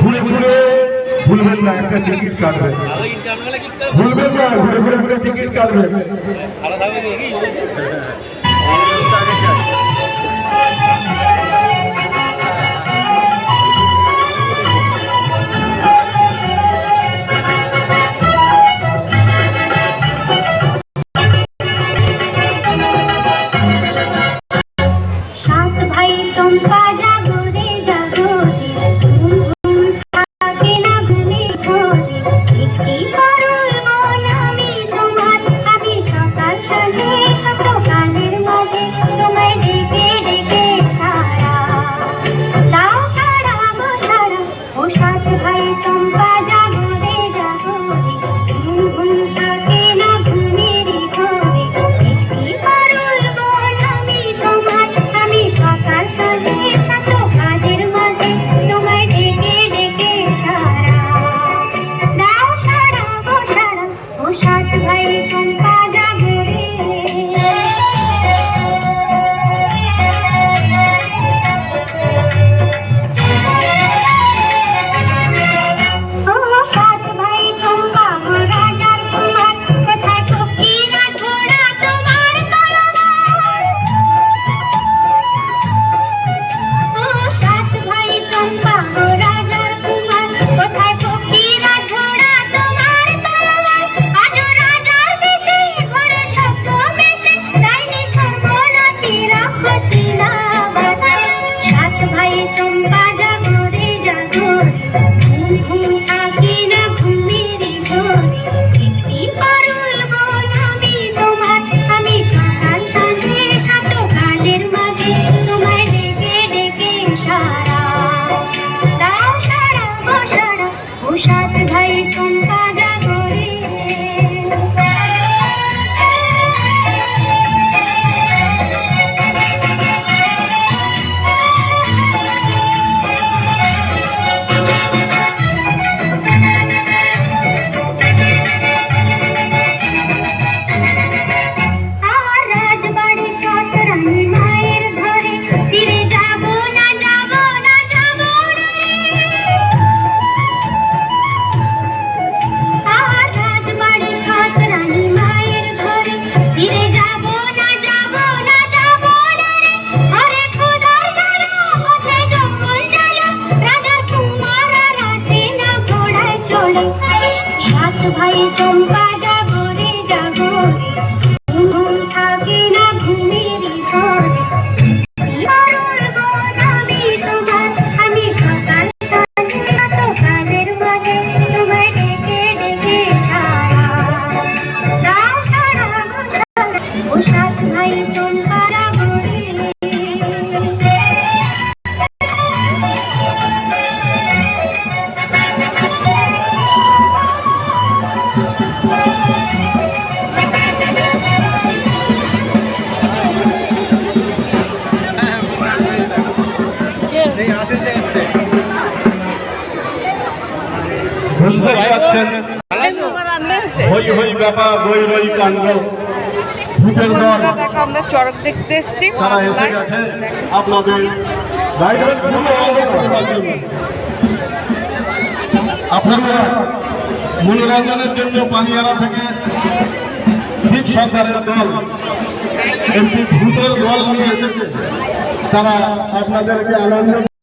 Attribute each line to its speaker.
Speaker 1: ঘুরে ঘুরে ভুলবেন না একটা টিকিট কাটবেন, ভুলবেন না ঘুরে ঘুরে একটা টিকিট কাটবেন। বুঝতে পারছেন হই হই ব্যাপার রই রই কাণ্ড। ভূতের দল
Speaker 2: আমরা চড়ক দেখতে এসেছি,
Speaker 1: তারা এসে গেছে আপনাদের আপনারা মনোরঞ্জনের জন্য পানিয়ারা থেকে ঠিক সরকারের দল একটি ভূতের দল নিয়ে এসেছে। তারা আপনাদেরকে আনন্দ